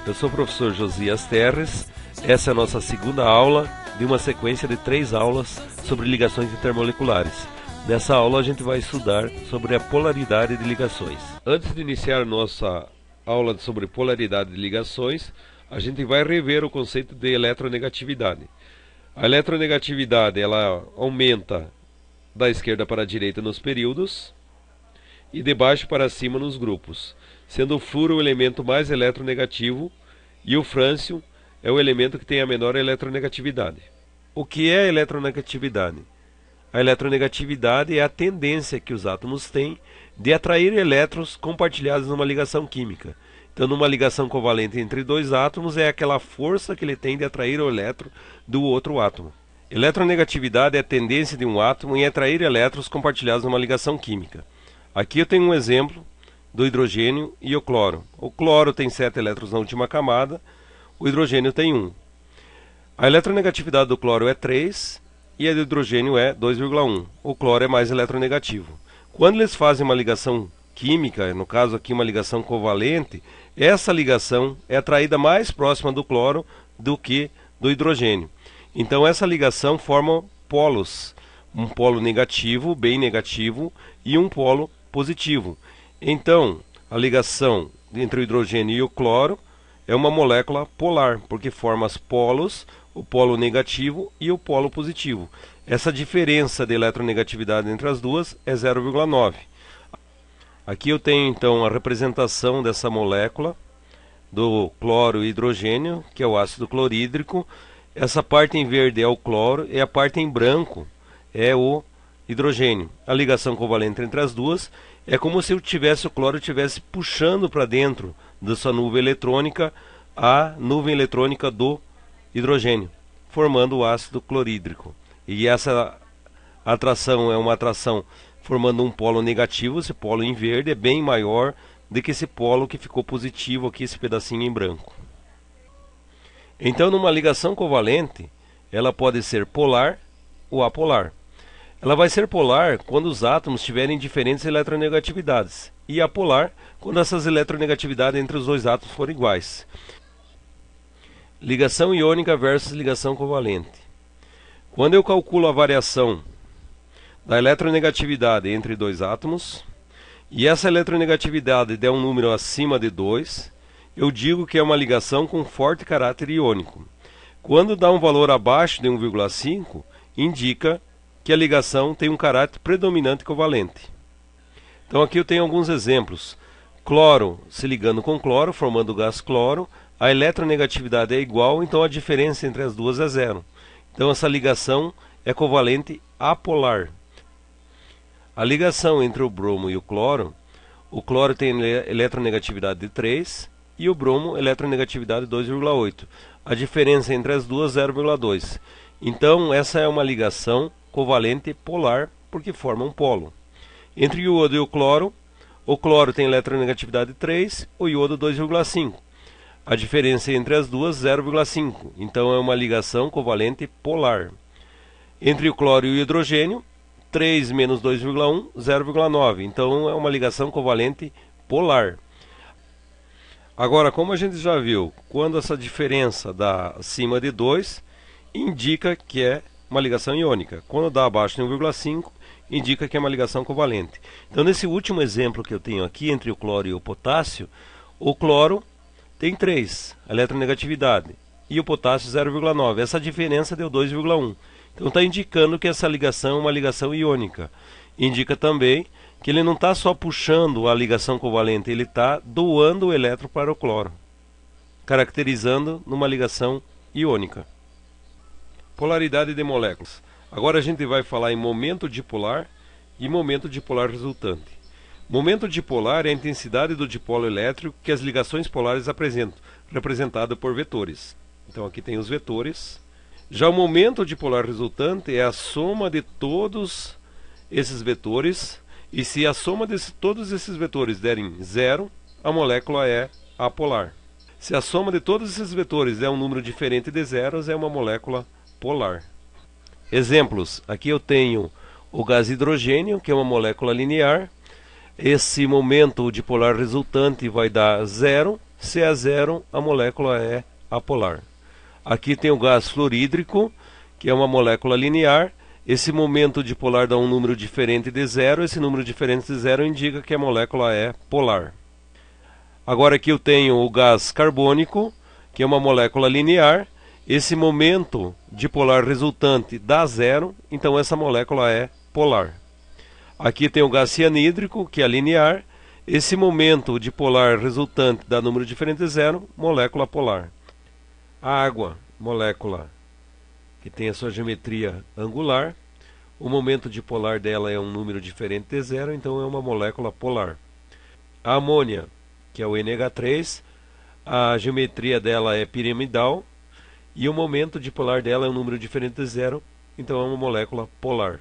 Eu sou o professor Josias Terres. Essa é a nossa segunda aula de uma sequência de 3 aulas sobre ligações intermoleculares. Nessa aula a gente vai estudar sobre a polaridade de ligações. Antes de iniciar nossa aula sobre polaridade de ligações, a gente vai rever o conceito de eletronegatividade. A eletronegatividade ela aumenta da esquerda para a direita nos períodos e de baixo para cima nos grupos, sendo o flúor o elemento mais eletronegativo e o frâncio é o elemento que tem a menor eletronegatividade. O que é eletronegatividade? A eletronegatividade é a tendência que os átomos têm de atrair elétrons compartilhados numa ligação química. Então, numa ligação covalente entre 2 átomos, é aquela força que ele tem de atrair o elétron do outro átomo. Eletronegatividade é a tendência de um átomo em atrair elétrons compartilhados numa ligação química. Aqui eu tenho um exemplo do hidrogênio e o cloro. O cloro tem 7 elétrons na última camada, o hidrogênio tem 1. A eletronegatividade do cloro é 3 e a do hidrogênio é 2,1. O cloro é mais eletronegativo. Quando eles fazem uma ligação química, no caso aqui uma ligação covalente, essa ligação é atraída mais próxima do cloro do que do hidrogênio. Então essa ligação forma polos, um polo negativo, bem negativo, e um polo positivo. Então a ligação entre o hidrogênio e o cloro é uma molécula polar, porque forma os polos, o polo negativo e o polo positivo. Essa diferença de eletronegatividade entre as duas é 0,9. Aqui eu tenho então a representação dessa molécula do cloro e hidrogênio, que é o ácido clorídrico. Essa parte em verde é o cloro e a parte em branco é o hidrogênio. A ligação covalente entre as duas é como se o cloro estivesse puxando para dentro da sua nuvem eletrônica a nuvem eletrônica do hidrogênio, formando o ácido clorídrico. E essa atração é uma atração formando um polo negativo. Esse polo em verde é bem maior do que esse polo que ficou positivo aqui, esse pedacinho em branco. Então, numa ligação covalente, ela pode ser polar ou apolar. Ela vai ser polar quando os átomos tiverem diferentes eletronegatividades, e apolar quando essas eletronegatividades entre os 2 átomos forem iguais. Ligação iônica versus ligação covalente. Quando eu calculo a variação da eletronegatividade entre 2 átomos, e essa eletronegatividade der um número acima de 2, eu digo que é uma ligação com forte caráter iônico. Quando dá um valor abaixo de 1,5, indica que a ligação tem um caráter predominante covalente. Então aqui eu tenho alguns exemplos. Cloro se ligando com cloro, formando o gás cloro, a eletronegatividade é igual, então a diferença entre as duas é 0. Então essa ligação é covalente apolar. A ligação entre o bromo e o cloro tem eletronegatividade de 3 e o bromo eletronegatividade de 2,8. A diferença entre as duas é 0,2. Então essa é uma ligação covalente polar, porque forma um polo. Entre o iodo e o cloro tem eletronegatividade de 3, o iodo 2,5. A diferença entre as duas é 0,5. Então é uma ligação covalente polar. Entre o cloro e o hidrogênio, 3 menos 2,1, 0,9. Então é uma ligação covalente polar. Agora, como a gente já viu, quando essa diferença dá acima de 2, indica que é uma ligação iônica. Quando dá abaixo de 1,5, indica que é uma ligação covalente. Então, nesse último exemplo que eu tenho aqui, entre o cloro e o potássio, o cloro tem 3, a eletronegatividade, e o potássio 0,9. Essa diferença deu 2,1. Então está indicando que essa ligação é uma ligação iônica. Indica também que ele não está só puxando a ligação covalente, ele está doando o elétron para o cloro, caracterizando numa ligação iônica. Polaridade de moléculas. Agora a gente vai falar em momento dipolar e momento dipolar resultante. Momento dipolar é a intensidade do dipolo elétrico que as ligações polares apresentam, representado por vetores. Então aqui tem os vetores. Já o momento dipolar resultante é a soma de todos esses vetores, e se a soma de todos esses vetores derem 0, a molécula é apolar. Se a soma de todos esses vetores der um número diferente de zeros, é uma molécula polar. Exemplos. Aqui eu tenho o gás hidrogênio, que é uma molécula linear. Esse momento dipolar resultante vai dar 0, se é zero, a molécula é apolar. Aqui tem o gás fluorídrico, que é uma molécula linear. Esse momento dipolar dá um número diferente de zero. Esse número diferente de zero indica que a molécula é polar. Agora aqui eu tenho o gás carbônico, que é uma molécula linear. Esse momento dipolar resultante dá zero, então essa molécula é polar. Aqui tem o gás cianídrico, que é linear. Esse momento dipolar resultante dá número diferente de zero, molécula polar. A água, molécula que tem a sua geometria angular. O momento dipolar dela é um número diferente de zero, então é uma molécula polar. A amônia, que é o NH3, a geometria dela é piramidal e o momento dipolar dela é um número diferente de zero, então é uma molécula polar.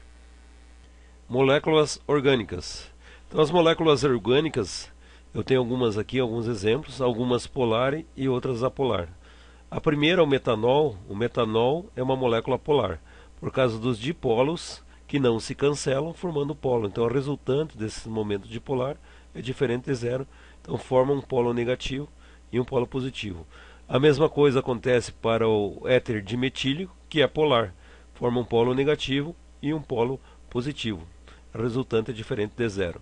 Moléculas orgânicas. Então as moléculas orgânicas, eu tenho algumas aqui, alguns exemplos, algumas polar e outras apolar. A primeira é o metanol. O metanol é uma molécula polar, por causa dos dipolos que não se cancelam, formando polo. Então a resultante desse momento dipolar é diferente de zero, então forma um polo negativo e um polo positivo. A mesma coisa acontece para o éter dimetílico, que é polar, forma um polo negativo e um polo positivo. A resultante é diferente de zero.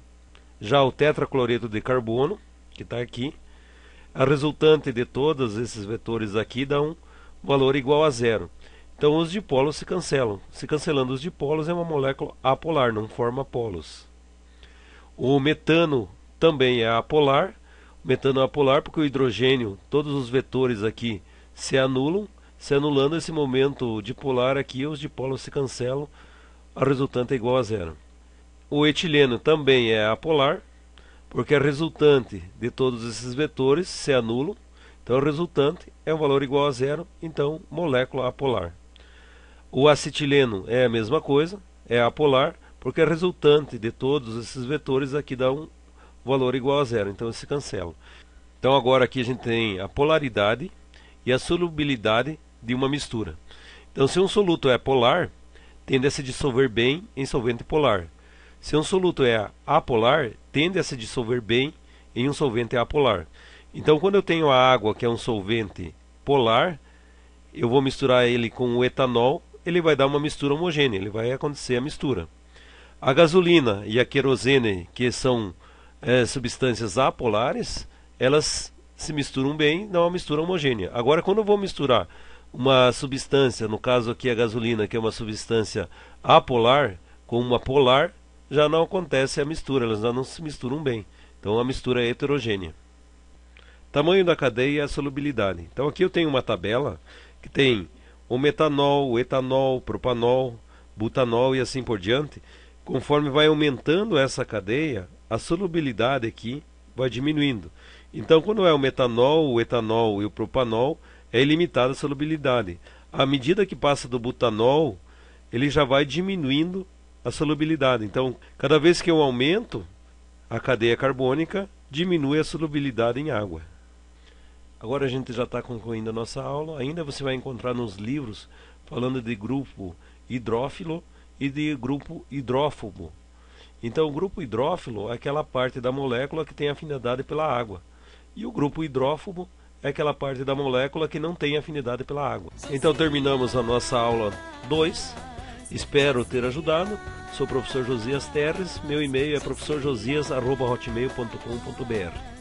Já o tetracloreto de carbono, que está aqui, a resultante de todos esses vetores aqui dá um valor igual a zero. Então os dipolos se cancelam. Se cancelando os dipolos é uma molécula apolar, não forma polos. O metano também é apolar. O metano é apolar porque o hidrogênio, todos os vetores aqui se anulam. Se anulando esse momento dipolar aqui, os dipolos se cancelam. A resultante é igual a zero. O etileno também é apolar, porque a resultante de todos esses vetores se anulam. Então a resultante é um valor igual a zero, então molécula apolar. O acetileno é a mesma coisa, é apolar, porque a resultante de todos esses vetores aqui dá um valor igual a zero, então eles se cancelam. Então agora aqui a gente tem a polaridade e a solubilidade de uma mistura. Então se um soluto é polar, tende a se dissolver bem em solvente polar. Se um soluto é apolar, tende a se dissolver bem em um solvente apolar. Então, quando eu tenho a água, que é um solvente polar, eu vou misturar ele com o etanol, ele vai dar uma mistura homogênea, ele vai acontecer a mistura. A gasolina e a querosene, que são substâncias apolares, elas se misturam bem, dão uma mistura homogênea. Agora, quando eu vou misturar uma substância, no caso aqui a gasolina, que é uma substância apolar, com uma polar, já não acontece a mistura, elas já não se misturam bem. Então a mistura é heterogênea. Tamanho da cadeia e a solubilidade. Então aqui eu tenho uma tabela que tem o metanol, o etanol, propanol, butanol e assim por diante. Conforme vai aumentando essa cadeia, a solubilidade aqui vai diminuindo. Então quando é o metanol, o etanol e o propanol, é ilimitada a solubilidade. À medida que passa do butanol, ele já vai diminuindo a solubilidade. Então, cada vez que eu aumento a cadeia carbônica, diminui a solubilidade em água. Agora a gente já está concluindo a nossa aula. Ainda você vai encontrar nos livros falando de grupo hidrófilo e de grupo hidrófobo. Então, o grupo hidrófilo é aquela parte da molécula que tem afinidade pela água. E o grupo hidrófobo é aquela parte da molécula que não tem afinidade pela água. Então, terminamos a nossa aula 2. Espero ter ajudado. Sou o professor Josias Terres. Meu e-mail é professorjosias@hotmail.com.br.